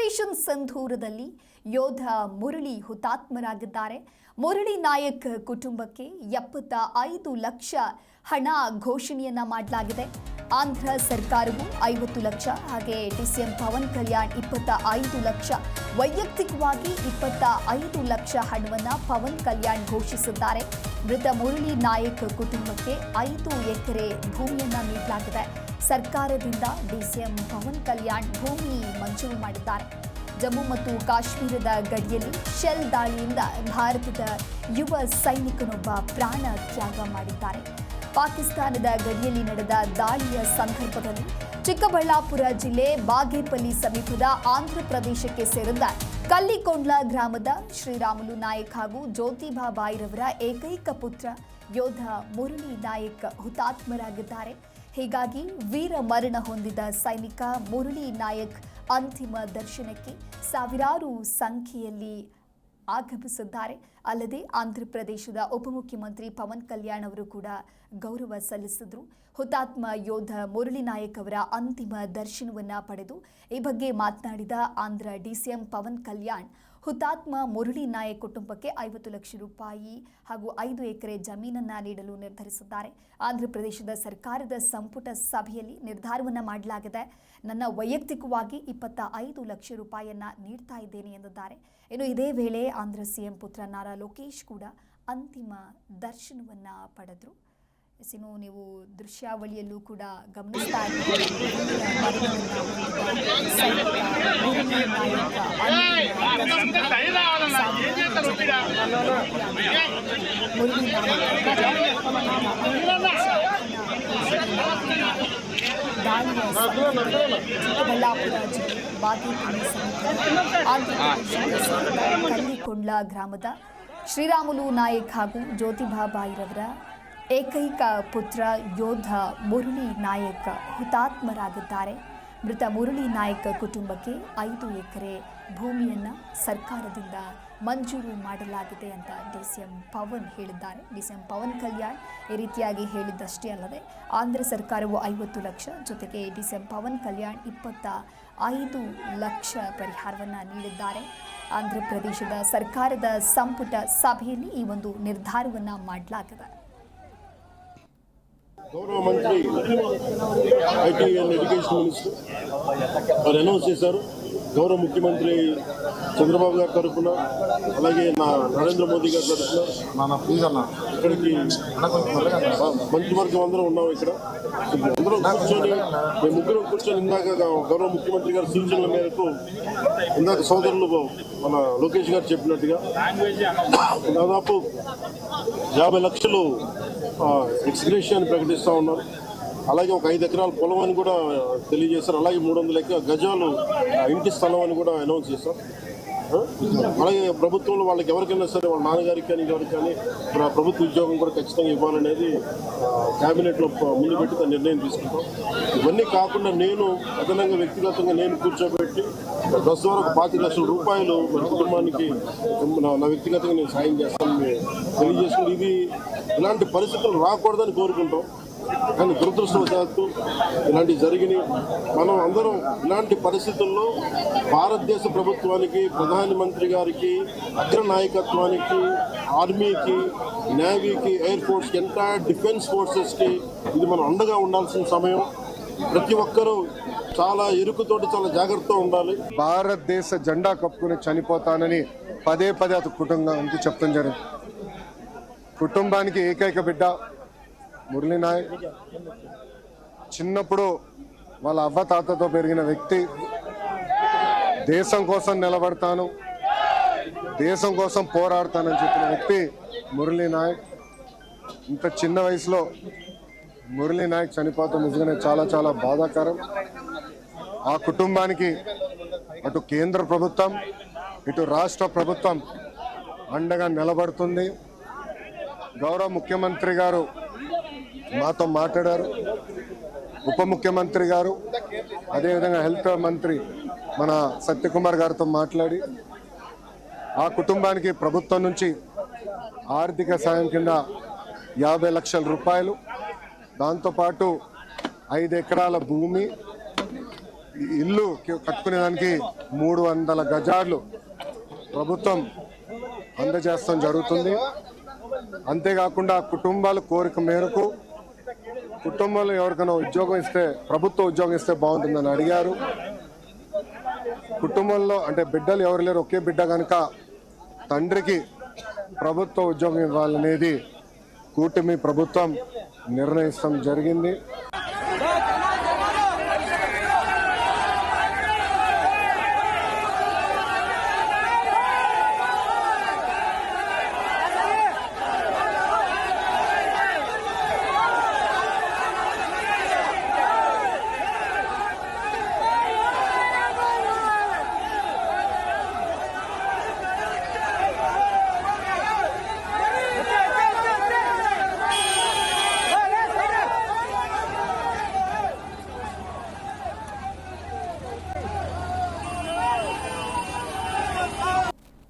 Operation ಸಿಂಧೂರದಲ್ಲಿ ಯೋಧ ಮುರಳಿ ಹುತಾತ್ಮರಾಗಿದ್ದಾರೆ. ಮುರಳಿ ನಾಯಕ್ ಕುಟುಂಬಕ್ಕೆ 75 ಲಕ್ಷ ಹಣ ಘೋಷಣೆಯನ್ನ ಮಾಡಲಾಗಿದೆ. ಆಂಧ್ರ ಸರ್ಕಾರವು 50 ಲಕ್ಷ, ಹಾಗೆ ಡಿಸಿಎಂ ಪವನ್ ಕಲ್ಯಾಣ್ 25 ಲಕ್ಷ, ವೈಯಕ್ತಿಕವಾಗಿ 25 ಲಕ್ಷ ಹಣವನ್ನು ಪವನ್ ಕಲ್ಯಾಣ್ ಘೋಷಿಸಿದ್ದಾರೆ. ಮೃತ ಮುರಳಿ ನಾಯಕ್ ಕುಟುಂಬಕ್ಕೆ 5 ಎಕರೆ ಭೂಮಿಯನ್ನ ನೀಡಲಾಗಿದೆ. ಸರ್ಕಾರದಿಂದ ಡಿಸಿಎಂ ಪವನ್ ಕಲ್ಯಾಣ್ ಭೂಮಿ ಮಂಜೂರು ಮಾಡಿದ್ದಾರೆ. ಜಮ್ಮು ಮತ್ತು ಕಾಶ್ಮೀರದ ಗಡಿಯಲ್ಲಿ ಶೆಲ್ ದಾಳಿಯಿಂದ ಭಾರತದ ಯುವ ಸೈನಿಕನೊಬ್ಬ ಪ್ರಾಣ ತ್ಯಾಗ ಮಾಡಿದ್ದಾರೆ. ಪಾಕಿಸ್ತಾನದ ಗಡಿಯಲ್ಲಿ ನಡೆದ ದಾಳಿಯ ಸಂದರ್ಭದಲ್ಲಿ ಚಿಕ್ಕಬಳ್ಳಾಪುರ ಜಿಲ್ಲೆ ಬಾಗೇಪಲ್ಲಿ ಸಮೀಪದ ಆಂಧ್ರ ಪ್ರದೇಶಕ್ಕೆ ಸೇರಿದ ಕಲ್ಲಿಕೊಂಡ್ಲ ಗ್ರಾಮದ ಶ್ರೀರಾಮುಲು ನಾಯಕ್ ಹಾಗೂ ಜ್ಯೋತಿಬಾ ಬಾಯಿರವರ ಏಕೈಕ ಪುತ್ರ ಯೋಧ ಮುರಳಿ ನಾಯಕ್ ಹುತಾತ್ಮರಾಗಿದ್ದಾರೆ. ಹೀಗಾಗಿ ವೀರ ಮರಣ ಹೊಂದಿದ ಸೈನಿಕ ಮುರಳಿ ನಾಯಕ್ ಅಂತಿಮ ದರ್ಶನಕ್ಕೆ ಸಾವಿರಾರು ಸಂಖ್ಯೆಯಲ್ಲಿ ಆಗಮಿಸಿದ್ದಾರೆ. ಅಲ್ಲದೆ ಆಂಧ್ರ ಪ್ರದೇಶದ ಉಪಮುಖ್ಯಮಂತ್ರಿ ಪವನ್ ಕಲ್ಯಾಣ್ ಅವರು ಕೂಡ ಗೌರವ ಸಲ್ಲಿಸಿದ್ರು. ಹುತಾತ್ಮ ಯೋಧ ಮುರಳಿ ನಾಯಕ್ ಅವರ ಅಂತಿಮ ದರ್ಶನವನ್ನ ಪಡೆದು ಈ ಬಗ್ಗೆ ಮಾತನಾಡಿದ ಆಂಧ್ರ ಡಿಸಿಎಂ ಪವನ್ ಕಲ್ಯಾಣ್, ಹುತಾತ್ಮ ಮುರಳಿ ನಾಯಕ್ ಕುಟುಂಬಕ್ಕೆ 50 ಲಕ್ಷ ರೂಪಾಯಿ ಹಾಗೂ 5 ಎಕರೆ ಜಮೀನನ್ನ ನೀಡಲು ನಿರ್ಧರಿಸಿದ್ದಾರೆ. ಆಂಧ್ರ ಪ್ರದೇಶದ ಸರ್ಕಾರದ ಸಂಪುಟ ಸಭೆಯಲ್ಲಿ ನಿರ್ಧಾರವನ್ನ ಮಾಡಲಾಗಿದೆ. ನನ್ನ ವೈಯಕ್ತಿಕವಾಗಿ 25 ಲಕ್ಷ ರೂಪಾಯಿಯನ್ನ ನೀಡ್ತಾ ಇದ್ದೇನೆ ಎಂದಿದ್ದಾರೆ. ಇನ್ನು ಇದೇ ವೇಳೆ ಆಂಧ್ರ ಸಿಎಂ ಪುತ್ರ ನಾರಾ ಲೋಕೇಶ್ ಕೂಡ ಅಂತಿಮ ದರ್ಶನವನ್ನ ಪಡೆದರು. ಇನ್ನು ನೀವು ದೃಶ್ಯಾವಳಿಯಲ್ಲೂ ಕೂಡ ಗಮನಿಸ್ತಾ ಚಿಕ್ಕಬಳ್ಳಾಪುರ ಜಿಲ್ಲೆ ಬಾಗೇಪಲ್ಲಿ ಕಲ್ಲಿಕೊಂಡ್ಲ ಗ್ರಾಮದ ಶ್ರೀರಾಮುಲು ನಾಯಕ್ ಹಾಗೂ ಜ್ಯೋತಿಬಾ ಬಾಯಿರವರ ಏಕೈಕ ಪುತ್ರ ಯೋಧ ಮುರಳಿ ನಾಯಕ್ ಹುತಾತ್ಮರಾಗಿದ್ದಾರೆ. ಮೃತ ಮುರಳಿ ನಾಯಕ್ ಕುಟುಂಬಕ್ಕೆ 5 ಎಕರೆ ಭೂಮಿಯನ್ನು ಸರ್ಕಾರದಿಂದ ಮಂಜೂರು ಮಾಡಲಾಗಿದೆ ಅಂತ ಡಿಸಿಎಂ ಪವನ್ ಹೇಳಿದ್ದಾರೆ. ಡಿಸಿಎಂ ಪವನ್ ಕಲ್ಯಾಣ್ ಈ ರೀತಿಯಾಗಿ ಹೇಳಿದ್ದಷ್ಟೇ ಅಲ್ಲದೆ ಆಂಧ್ರ ಸರ್ಕಾರವು 50 ಲಕ್ಷ ಜೊತೆಗೆ ಡಿಸಿಎಂ ಪವನ್ ಕಲ್ಯಾಣ್ 25 ಲಕ್ಷ ಪರಿಹಾರವನ್ನು ನೀಡಿದ್ದಾರೆ. ಆಂಧ್ರ ಪ್ರದೇಶದ ಸರ್ಕಾರದ ಸಂಪುಟ ಸಭೆಯಲ್ಲಿ ಈ ಒಂದು ನಿರ್ಧಾರವನ್ನು ಮಾಡಲಾಗಿದೆ. గౌరవ మంత్రి ఐటీ అండ్ ఎడ్యుకేషన్ మినిస్టర్ వారు అనౌన్స్ చేశారు. గౌరవ ముఖ్యమంత్రి చంద్రబాబు గారి తరఫున, అలాగే నరేంద్ర మోదీ గారి తరఫున ఇక్కడికి మంత్రివర్గం అందరం ఉన్నాం. ఇక్కడ అందరం కూర్చొని మేము ముగ్గురం కూర్చొని ఇందాక గౌరవ ముఖ్యమంత్రి గారి సూచనల మేరకు ఇందాక సోదరులు మన లోకేష్ గారు చెప్పినట్టుగా దాదాపు 50 లక్షలు ఎక్స్గ్రేషియాన్ని ప్రకటిస్తూ ఉన్నారు. అలాగే ఒక 5 ఎకరాల పొలం అని కూడా తెలియజేశారు. అలాగే 300 గజాలు ఇంటి స్థలం అని కూడా అనౌన్స్ చేశారు. అలాగే ప్రభుత్వంలో వాళ్ళకి ఎవరికైనా సరే వాళ్ళ నాన్నగారికి కానీ ఎవరికి కానీ ప్రభుత్వ ఉద్యోగం కూడా ఖచ్చితంగా ఇవ్వాలనేది క్యాబినెట్లో ముందు పెట్టి తన నిర్ణయం తీసుకుంటాం. ఇవన్నీ కాకుండా నేను అదనంగా వ్యక్తిగతంగా నేను కూర్చోబెట్టి బస్ ద్వారా 25 లక్షల రూపాయలు మన కుటుంబానికి నా వ్యక్తిగతంగా నేను సాయం చేస్తానని తెలియజేసుకుని ఇది ఇలాంటి పరిస్థితులు రాకూడదని కోరుకుంటాం. కానీ దురదృష్టవశాత్తు ఇలాంటివి జరిగినాయి. మనం అందరం ఇలాంటి పరిస్థితుల్లో భారతదేశ ప్రభుత్వానికి, ప్రధానమంత్రి గారికి, అగ్ర నాయకత్వానికి, ఆర్మీకి, నేవీకి, ఎయిర్ ఫోర్స్కి, ఎంటైర్ డిఫెన్స్ ఫోర్సెస్కి ఇది మనం అండగా ఉండాల్సిన సమయం. ప్రతి ఒక్కరూ చాలా ఎరుకుతోటి చాలా జాగ్రత్తగా ఉండాలి. భారతదేశ జెండా కప్పుకుని చనిపోతానని పదే అతని కుటుంబానికి చెప్పడం జరిగింది. కుటుంబానికి ఏకైక బిడ్డ మురళి నాయక్. చిన్నప్పుడు వాళ్ళ అవ్వ తాతతో పెరిగిన వ్యక్తి. దేశం కోసం నిలబడతాను, దేశం కోసం పోరాడతానని చెప్పిన వ్యక్తి మురళి నాయక్. ఇంత చిన్న వయసులో మురళి నాయక్ చనిపోతాం నిజంగానే చాలా బాధాకరం. ఆ కుటుంబానికి అటు కేంద్ర ప్రభుత్వం ఇటు రాష్ట్ర ప్రభుత్వం అండగా నిలబడుతుంది. గౌరవ ముఖ్యమంత్రి గారు మాతో మాట్లాడారు, ఉప ముఖ్యమంత్రి గారు, అదేవిధంగా హెల్త్ మంత్రి మన సత్యకుమార్ గారితో మాట్లాడి ఆ కుటుంబానికి ప్రభుత్వం నుంచి ఆర్థిక సాయం కింద 50 లక్షల రూపాయలు, దాంతోపాటు 5 ఎకరాల భూమి, ఇల్లు కట్టుకునేదానికి 300 గజాలు ప్రభుత్వం అందజేస్తాం జరుగుతుంది. అంతేకాకుండా కుటుంబాల కోరిక మేరకు కుటుంబంలో ఎవరికైనా ఉద్యోగం ఇస్తే, ప్రభుత్వ ఉద్యోగం ఇస్తే బాగుంటుందని అడిగారు. కుటుంబంలో అంటే బిడ్డలు ఎవరు లేరు, ఒకే బిడ్డ కనుక తండ్రికి ప్రభుత్వ ఉద్యోగం ఇవ్వాలనేది కూటమి ప్రభుత్వం నిర్ణయిస్తాం జరిగింది.